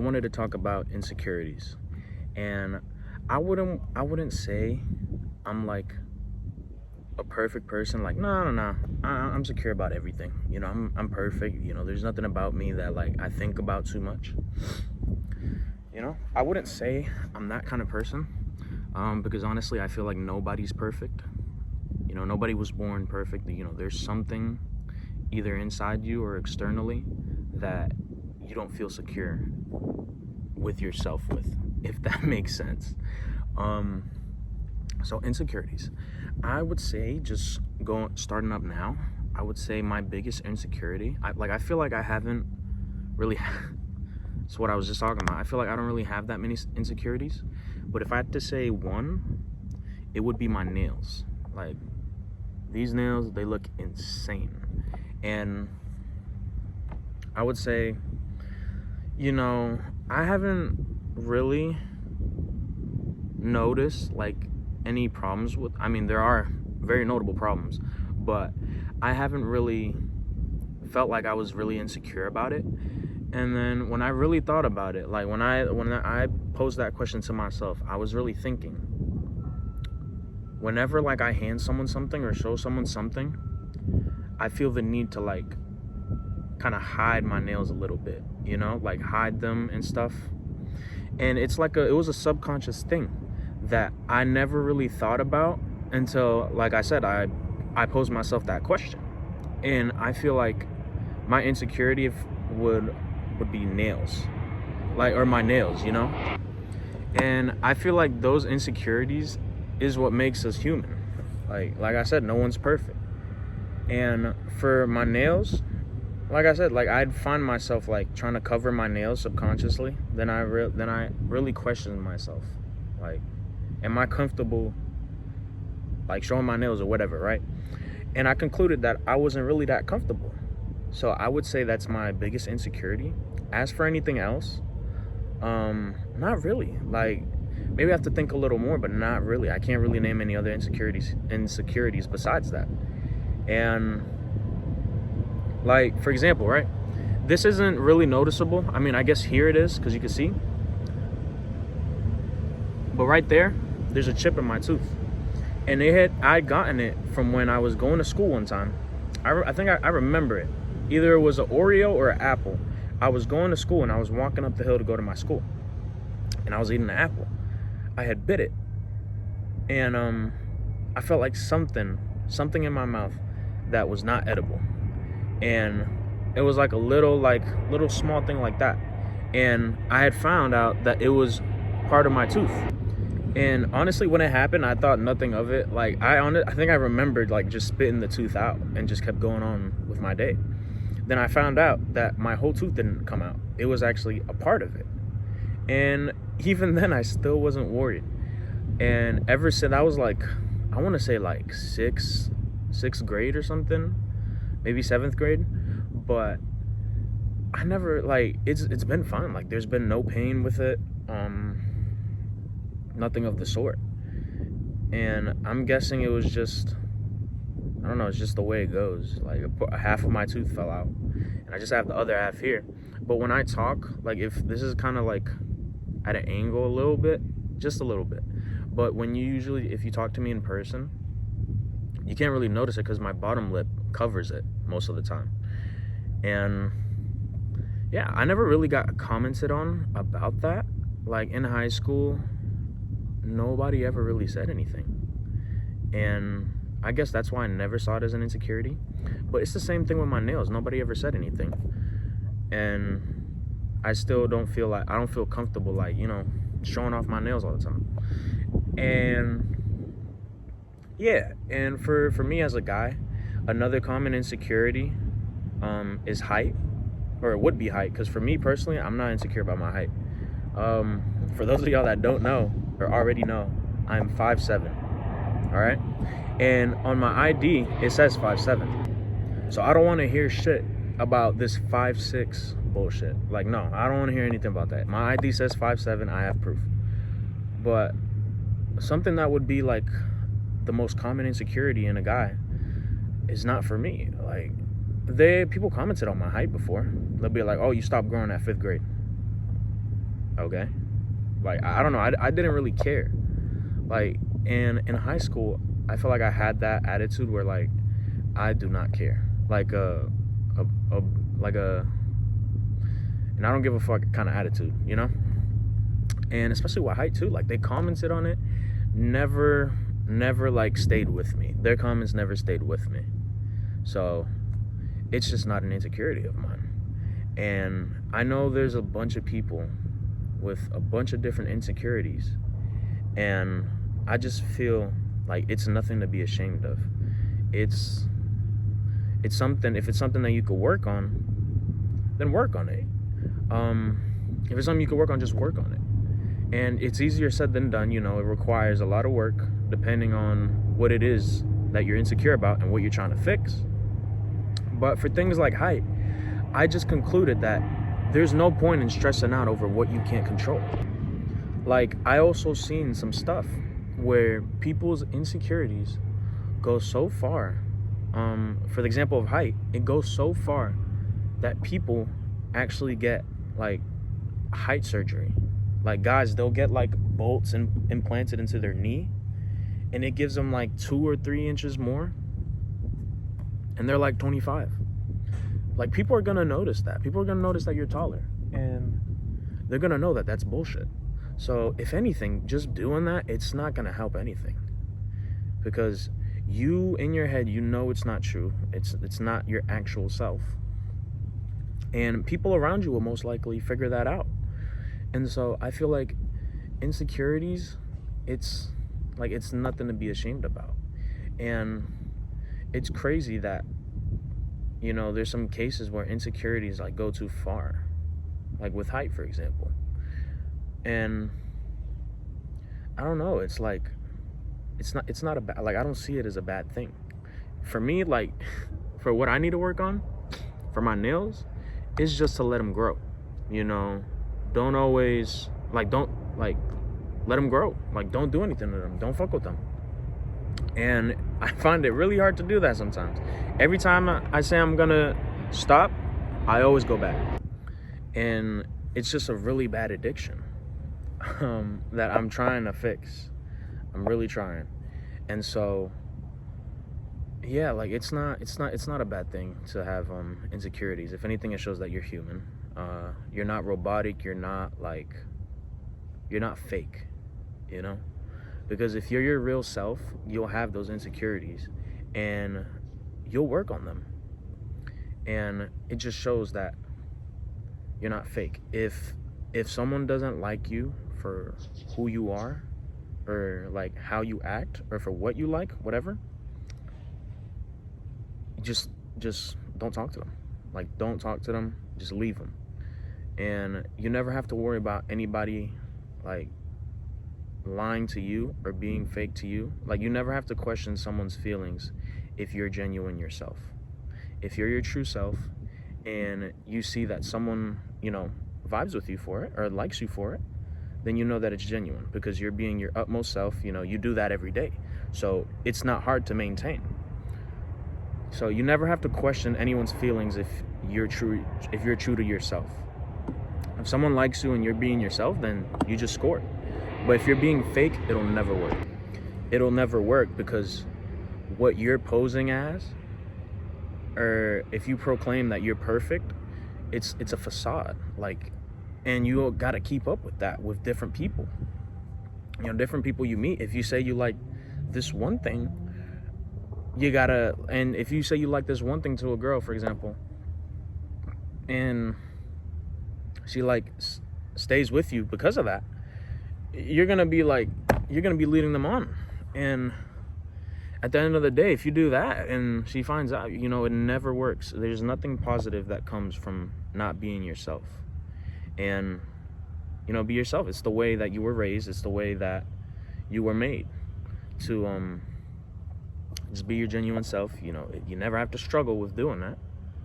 wanted to talk about insecurities, and I wouldn't say I'm like a perfect person. Like, no, no, no. I'm secure about everything. I'm perfect. There's nothing about me that like I think about too much. I wouldn't say I'm that kind of person, because honestly, I feel like nobody's perfect. Nobody was born perfect. There's something either inside you or externally that you don't feel secure with yourself with, if that makes sense. So insecurities, I would say, just starting up now, I would say my biggest insecurity, I feel like I haven't really it's what I was just talking about. I feel like I don't really have that many insecurities, but if I had to say one, it would be my nails. Like, these nails, they look insane. And I would say, I haven't really noticed like any problems with, there are very notable problems, but I haven't really felt like I was really insecure about it. And then when I really thought about it, like when I posed that question to myself, I was really thinking, whenever like I hand someone something or show someone something, I feel the need to like kind of hide my nails a little bit, like hide them and stuff. And it's like it was a subconscious thing that I never really thought about until, like I said, I posed myself that question. And I feel like my insecurity would be nails, or my nails, And I feel like those insecurities is what makes us human. Like I said, no one's perfect. And for my nails, like I said, like I'd find myself like trying to cover my nails subconsciously. Then I really questioned myself, like, am I comfortable like showing my nails or whatever, right? And I concluded that I wasn't really that comfortable. So I would say that's my biggest insecurity. As for anything else, not really. Like, maybe I have to think a little more, but not really. I can't really name any other insecurities besides that. And like, for example, right? This isn't really noticeable. I guess here it is because you can see. But right there's a chip in my tooth. And I'd gotten it from when I was going to school one time. I think I remember it. Either it was an Oreo or an apple. I was going to school and I was walking up the hill to go to my school. And I was eating an apple. I had bit it. And I felt like something in my mouth that was not edible. And it was like a little small thing like that. And I had found out that it was part of my tooth. And honestly, when it happened, I thought nothing of it. Like, I think I remembered like just spitting the tooth out and just kept going on with my day. Then I found out that my whole tooth didn't come out. It was actually a part of it. And even then, I still wasn't worried. And ever since, I was like, I want to say like sixth grade or something, maybe seventh grade. But I never, like, it's been fine. Like, there's been no pain with it. Nothing of the sort. And I'm guessing it was just, I don't know, it's just the way it goes. Like, half of my tooth fell out and I just have the other half here. But when I talk, like, if this is kind of like at an angle a little bit, just a little bit. But if you talk to me in person, you can't really notice it because my bottom lip covers it most of the time. And yeah, I never really got commented on about that. Like, in high school, nobody ever really said anything. And I guess that's why I never saw it as an insecurity. But it's the same thing with my nails. Nobody ever said anything. And I still don't feel comfortable, like, showing off my nails all the time. And yeah, and for me as a guy, another common insecurity is height, or it would be height, because for me personally, I'm not insecure about my height. For those of y'all that don't know or already know, I'm 5'7", all right? And on my ID, it says 5'7". So I don't want to hear shit about this 5'6" bullshit. Like, no, I don't want to hear anything about that. My ID says 5'7", I have proof. But something that would be like the most common insecurity in a guy is not for me. Like, people commented on my height before. They'll be like, oh, you stopped growing at 5th grade. okay? Like, I don't know, I didn't really care. Like, in high school, I feel like I had that attitude where, like, I do not care. Like a like a and I don't give a fuck kind of attitude, you know? And especially with height too, like they commented on it, never like stayed with me. Their comments never stayed with me. So it's just not an insecurity of mine. And I know there's a bunch of people with a bunch of different insecurities, and I just feel like it's nothing to be ashamed of. It's something. If it's something that you could work on, then work on it. If it's something you could work on, just work on it. And it's easier said than done. You know, it requires a lot of work depending on what it is that you're insecure about and what you're trying to fix. But for things like height, I just concluded that there's no point in stressing out over what you can't control. Like, I also seen some stuff where people's insecurities go so far. For the example of height, it goes so far that people actually get like height surgery. Like, guys, they'll get like bolts implanted into their knee, and it gives them like 2 or 3 inches more, and they're like 25. Like, people are gonna notice that. People are gonna notice that you're taller, and they're gonna know that that's bullshit. So if anything, just doing that, it's not gonna help anything, because you in your head, you know it's not true. It's not your actual self, and people around you will most likely figure that out. And so I feel like insecurities, it's nothing to be ashamed about. And it's crazy that, you know, there's some cases where insecurities like go too far, like with height, for example. And I don't know, it's like it's not a bad, like, I don't see it as a bad thing. For me, like, for what I need to work on for my nails, is just to let them grow. You know, don't always don't let them grow. Like, don't do anything to them. Don't fuck with them. And I find it really hard to do that sometimes. Every time I say I'm gonna stop, I always go back. And it's just a really bad addiction that I'm trying to fix. I'm really trying. And so, yeah, like, it's not a bad thing to have insecurities. If anything, it shows that you're human. You're not robotic. You're not fake, you know? Because if you're your real self, you'll have those insecurities and you'll work on them. And it just shows that you're not fake. If someone doesn't like you for who you are, or like how you act, or for what you like, whatever, just don't talk to them. Like, don't talk to them, just leave them. And you never have to worry about anybody like lying to you or being fake to you. Like, you never have to question someone's feelings if you're genuine yourself. If you're your true self and you see that someone, you know, vibes with you for it or likes you for it, then you know that it's genuine, because you're being your utmost self. You know, you do that every day. So it's not hard to maintain. So you never have to question anyone's feelings if you're true to yourself. If someone likes you and you're being yourself, then you just scored. But if you're being fake, it'll never work. It'll never work, because what you're posing as, or if you proclaim that you're perfect, it's a facade. Like, and you got to keep up with that with different people. You know, different people you meet. If you say you like this one thing, and if you say you like this one thing to a girl, for example, and she like stays with you because of that, you're gonna be leading them on. And at the end of the day, if you do that and she finds out, you know, it never works. There's nothing positive that comes from not being yourself. And, you know, be yourself. It's the way that you were raised. It's the way that you were made to just be your genuine self. You know, you never have to struggle with doing that,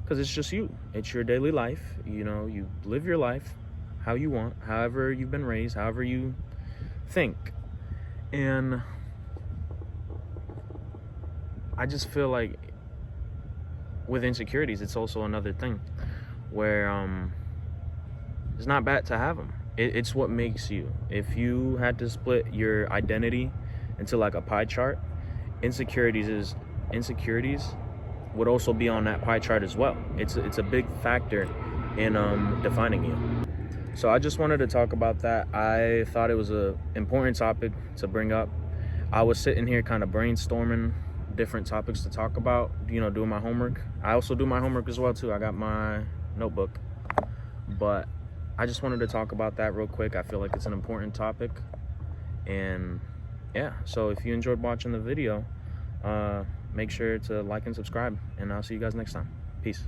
because it's just you. It's your daily life. You know, you live your life how you want, however you've been raised, however you think. And I just feel like with insecurities, it's also another thing where it's not bad to have them. It's what makes you. If you had to split your identity into like a pie chart, insecurities would also be on that pie chart as well. It's a big factor in defining you. So I just wanted to talk about that. I thought it was a important topic to bring up. I was sitting here kind of brainstorming different topics to talk about, doing my homework. I also do my homework as well too. I got my notebook. But I just wanted to talk about that real quick. I feel like it's an important topic. And yeah, so if you enjoyed watching the video, make sure to like and subscribe, and I'll see you guys next time. Peace.